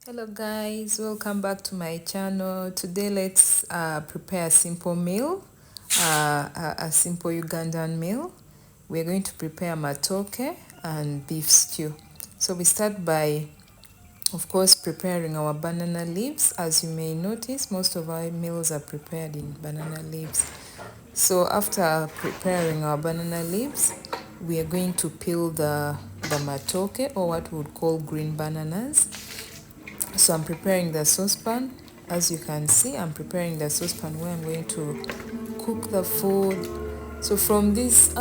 Hello guys, welcome back to my channel. Today let's prepare a simple meal, a simple Ugandan meal. We're going to prepare matooke and beef stew. So we start by, of course, preparing our banana leaves. As you may notice, most of our meals are prepared in banana leaves. So after preparing our banana leaves, we are going to peel the matooke, or what we would call green bananas. So I'm preparing the saucepan. As you can see, I'm preparing the saucepan where I'm going to cook the food. So from this,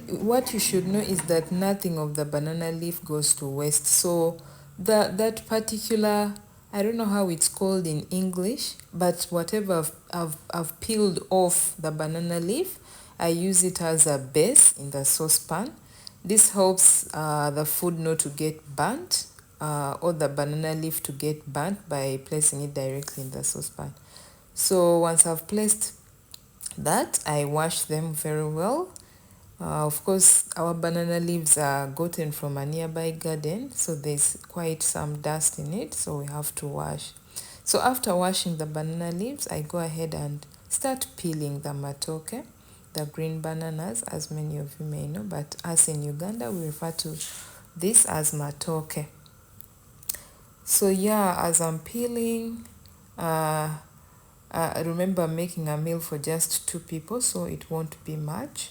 what you should know is that nothing of the banana leaf goes to waste. So that particular, I don't know how it's called in English, but whatever I've peeled off the banana leaf, I use it as a base in the saucepan. This helps the food not to get burnt, or the banana leaf to get burnt by placing it directly in the saucepan. So once I've placed that, I wash them very well. Of course, our banana leaves are gotten from a nearby garden, so there's quite some dust in it, so we have to wash. So after washing the banana leaves, I go ahead and start peeling the matooke, the green bananas, as many of you may know, but us in Uganda, we refer to this as matooke. So yeah, as I'm peeling, I remember making a meal for just 2 people, so it won't be much.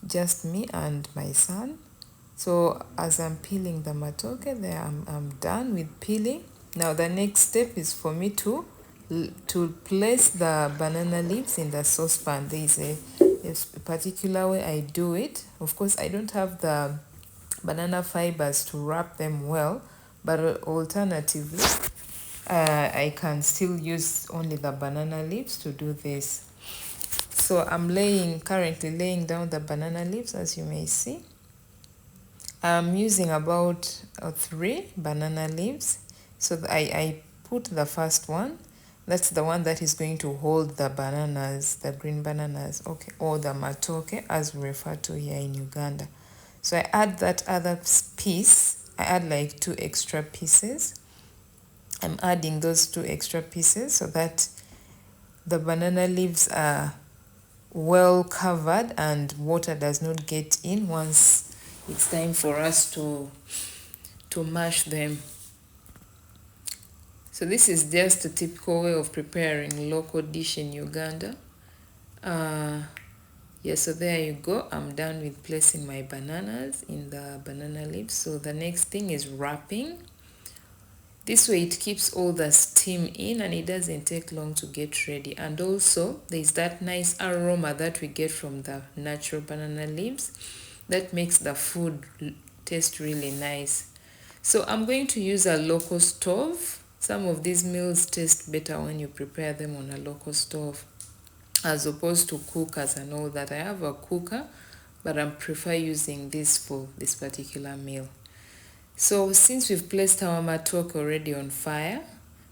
Just me and my son. So as I'm peeling the matooke, there I'm done with peeling. Now the next step is for me to place the banana leaves in the saucepan. There is a particular way I do it. Of course, I don't have the banana fibers to wrap them well, but alternatively, I can still use only the banana leaves to do this. So I'm currently laying down the banana leaves, as you may see. I'm using about 3 banana leaves. So I put the first one. That's the one that is going to hold the bananas, the green bananas, okay, or the matooke, as we refer to here in Uganda. So I add that other piece. I add like 2 extra pieces. I'm adding those 2 extra pieces so that the banana leaves are well covered and water does not get in once it's time for us to mash them. So this is just a typical way of preparing local dish in Uganda. Yeah, so there you go. I'm done with placing my bananas in the banana leaves. So the next thing is wrapping. This way it keeps all the steam in and it doesn't take long to get ready. And also there's that nice aroma that we get from the natural banana leaves that makes the food taste really nice. So I'm going to use a local stove. Some of these meals taste better when you prepare them on a local stove as opposed to cookers and all that. I have a cooker, but I prefer using this for this particular meal. So since we've placed our matooke already on fire,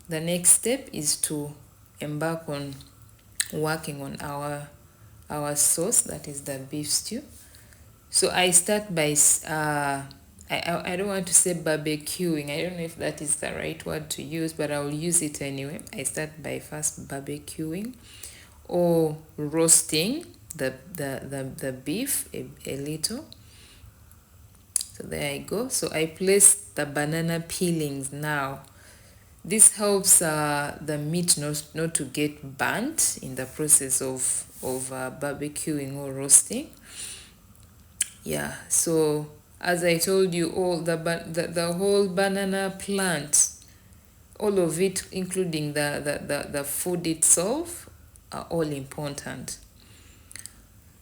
the next step is to embark on working on our sauce, that is the beef stew. So I start by I don't want to say barbecuing. I don't know if that is the right word to use, but I will use it anyway. I start by first barbecuing or roasting the beef a little. So there I go. So I place the banana peelings now. This helps the meat not to get burnt in the process of barbecuing or roasting. Yeah, so as I told you, all the whole banana plant, all of it, including the food itself, are all important.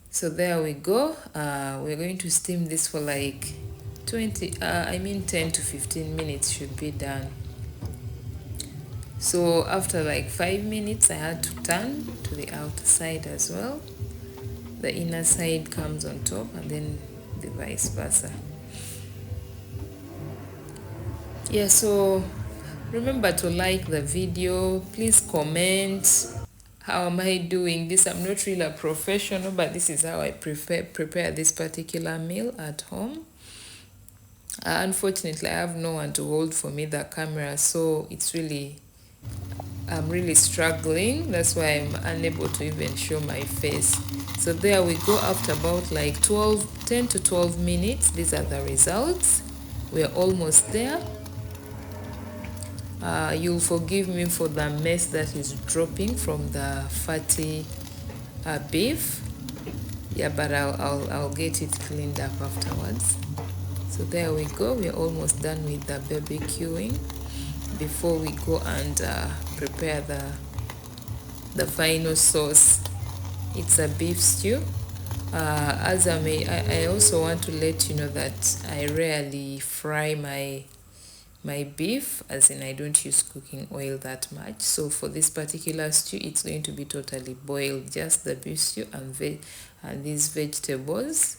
So there we go. We're going to steam this for like 10 to 15 minutes should be done. So after like 5 minutes, I had to turn to the outer side as well. The inner side comes on top and then the vice versa. Yeah, so remember to like the video. Please comment. How am I doing this? I'm not really a professional, but this is how I prepare this particular meal at home. Unfortunately, I have no one to hold for me the camera, so I'm really struggling. That's why I'm unable to even show my face. So there we go. After about like 10 to 12 minutes, these are the results. We're almost there. You'll forgive me for the mess that is dropping from the fatty beef. Yeah, but I'll get it cleaned up afterwards. So there we go. We're almost done with the barbecuing before we go and prepare the final sauce. It's a beef stew. As I also want to let you know that I rarely fry my beef, as in I don't use cooking oil that much. So for this particular stew, it's going to be totally boiled, just the beef stew and these vegetables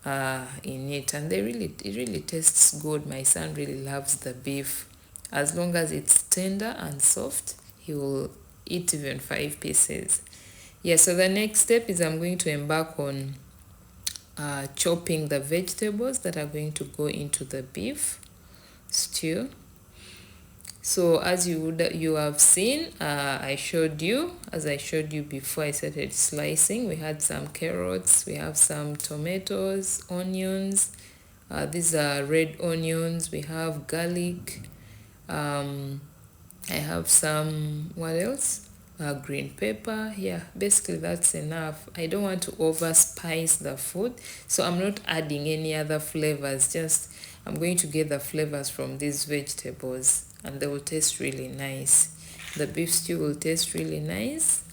in it, and it really tastes good. My son really loves the beef. As long as it's tender and soft, he will eat even 5 pieces. Yeah, so the next step is I'm going to embark on chopping the vegetables that are going to go into the beef stew. So as you have seen, I showed you, as I showed you before I started slicing, we had some carrots, we have some tomatoes, onions. These are red onions. We have garlic. I have some, what else? Green pepper. Yeah, basically that's enough. I don't want to over spice the food, so I'm not adding any other flavors. Just I'm going to get the flavors from these vegetables, and they will taste really nice. The beef stew will taste really nice.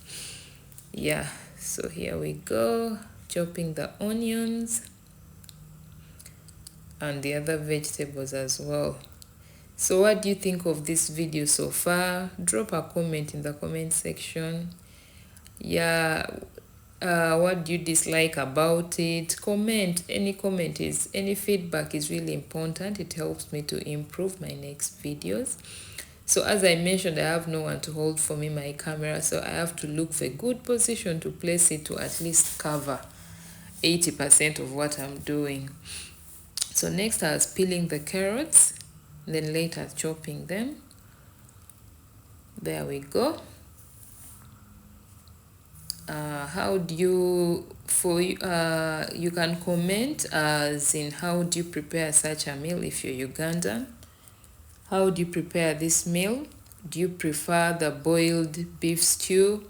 Yeah, so here we go, chopping the onions and the other vegetables as well. So what do you think of this video so far? Drop a comment in the comment section. Yeah, what do you dislike about it? Any feedback is really important. It helps me to improve my next videos. So as I mentioned, I have no one to hold for me my camera, so I have to look for a good position to place it to at least cover 80% of what I'm doing. So next I was peeling the carrots, then later chopping them. There we go. How do you you can comment as in how do you prepare such a meal if you're Ugandan? How do you prepare this meal? Do you prefer the boiled beef stew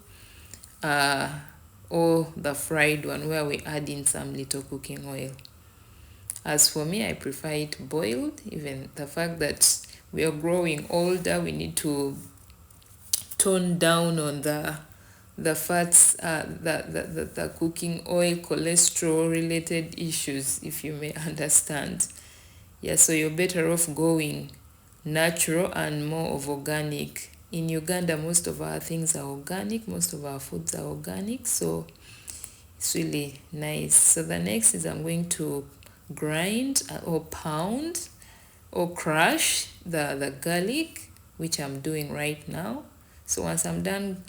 or the fried one where we add in some little cooking oil? As for me, I prefer it boiled. Even the fact that we are growing older, we need to tone down on the fats, the cooking oil, cholesterol related issues, if you may understand. Yeah, so you're better off going natural and more of organic. In Uganda, most of our things are organic, most of our foods are organic, so it's really nice. So the next is I'm going to grind or pound or crush the garlic, which I'm doing right now. So once I'm done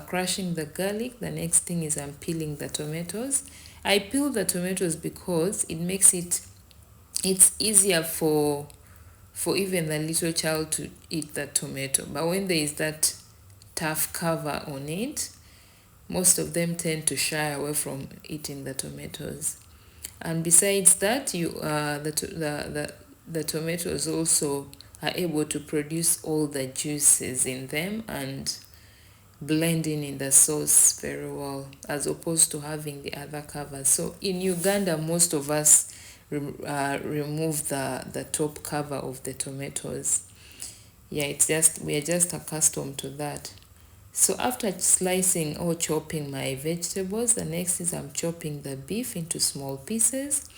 crushing the garlic, the next thing is I'm peeling the tomatoes. I peel the tomatoes because it's easier for even the little child to eat the tomato. But when there is that tough cover on it, most of them tend to shy away from eating the tomatoes. And besides that, the tomatoes also are able to produce all the juices in them and blending in the sauce very well, as opposed to having the other covers. So in Uganda, most of us remove the top cover of the tomatoes. Yeah, we are just accustomed to that. So after slicing or chopping my vegetables, the next is I'm chopping the beef into small pieces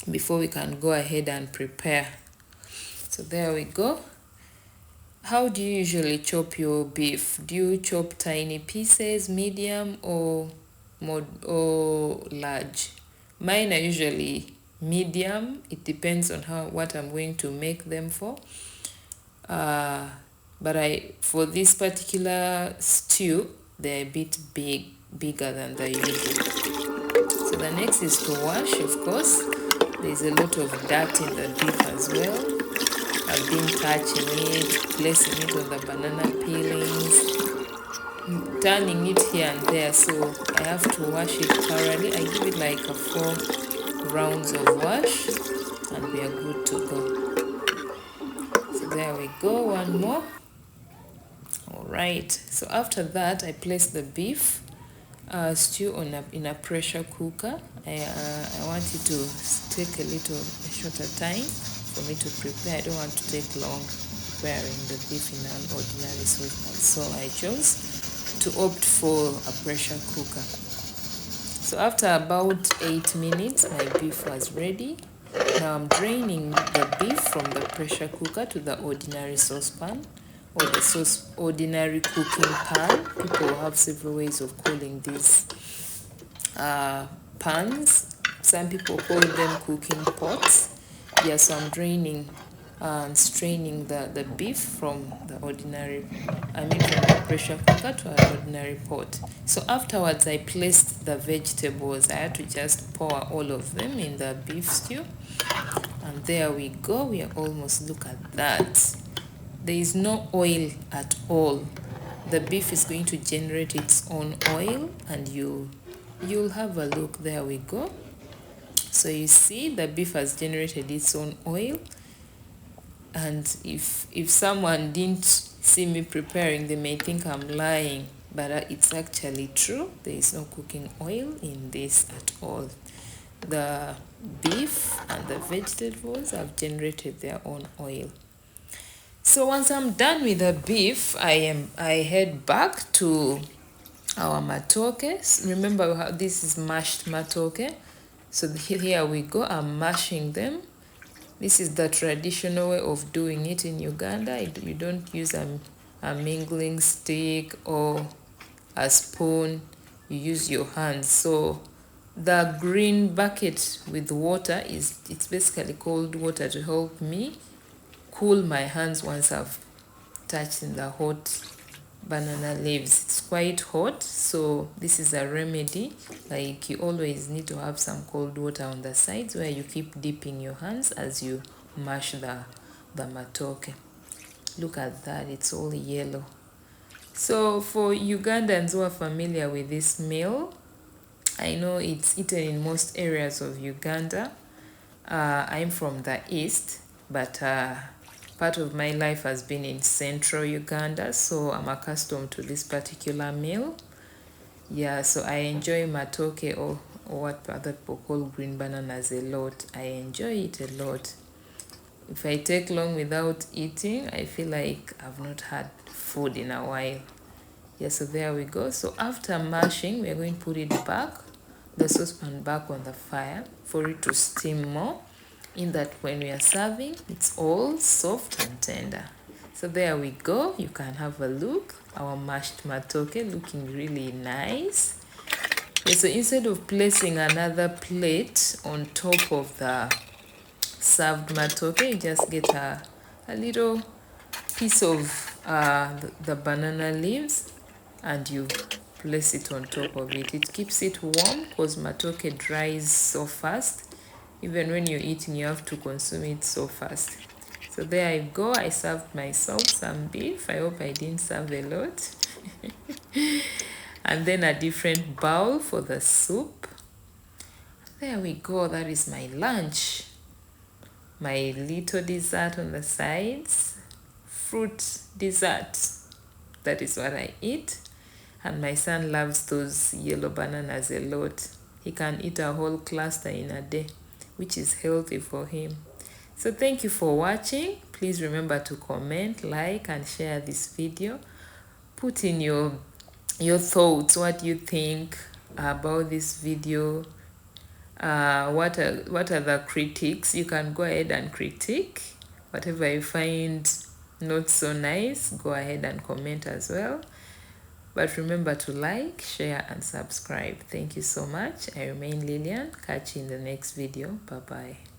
before we can go ahead and prepare. So there we go. How do you usually chop your beef? Do you chop tiny pieces, medium, or large? Mine are usually medium. It depends on what I'm going to make them for. But for this particular stew, they're a bit bigger than the usual. So the next is to wash, of course. There's a lot of dirt in the beef as well. I've been touching it, placing it on the banana peelings, turning it here and there, so I have to wash it thoroughly. I give it like a 4 rounds of wash and we are good to go. So there we go, one more. All right, so after that I place the beef stew in a pressure cooker. I want it to take a shorter time for me to prepare. I don't want to take long preparing the beef in an ordinary saucepan, so I chose to opt for a pressure cooker. So after about 8 minutes, my beef was ready. Now I'm draining the beef from the pressure cooker to the ordinary saucepan or the ordinary cooking pan. People have several ways of calling these pans. Some people call them cooking pots. Yeah, so I'm draining and straining the beef from the from the pressure cooker to an ordinary pot. So afterwards I placed the vegetables. I had to just pour all of them in the beef stew. And there we go, we are almost, look at that. There is no oil at all. The beef is going to generate its own oil, and you'll have a look. There we go. So you see the beef has generated its own oil, and if someone didn't see me preparing, they may think I'm lying, but it's actually true. There is no cooking oil in this at all. The beef and the vegetables have generated their own oil. So once I'm done with the beef, I head back to our matooke. Remember, this is mashed matooke. So here we go, I'm mashing them. This is the traditional way of doing it in Uganda. You don't use a mingling stick or a spoon. You use your hands. So the green bucket with water it's basically cold water to help me cool my hands once I've touched in the hot banana leaves. It's quite hot, so this is a remedy. Like, you always need to have some cold water on the sides where you keep dipping your hands as you mash the matooke. Look at that, it's all yellow. So for Ugandans who are familiar with this meal, I know it's eaten in most areas of Uganda. I'm from the east, but part of my life has been in central Uganda, so I'm accustomed to this particular meal. Yeah, so I enjoy matooke, or what other people call green bananas, a lot. I enjoy it a lot. If I take long without eating, I feel like I've not had food in a while. Yeah, so there we go. So after mashing, we're going to put it back, the saucepan back on the fire for it to steam more, in that when we are serving, it's all soft and tender. So there we go, you can have a look. Our mashed matooke looking really nice. Okay, so instead of placing another plate on top of the served matooke, you just get a little piece of the banana leaves and you place it on top of it. It keeps it warm because matooke dries so fast. Even when you're eating, you have to consume it so fast. So there I go, I served myself some beef. I hope I didn't serve a lot. And then a different bowl for the soup. There we go, that is my lunch. My little dessert on the sides. Fruit dessert. That is what I eat. And my son loves those yellow bananas a lot. He can eat a whole cluster in a day, which is healthy for him. So thank you for watching. Please remember to comment, like, and share this video. Put in your thoughts. What do you think about this video? What are the critiques? You can go ahead and critique whatever you find not so nice. Go ahead and comment as well. But remember to like, share, and subscribe. Thank you so much. I remain Lillian. Catch you in the next video. Bye bye.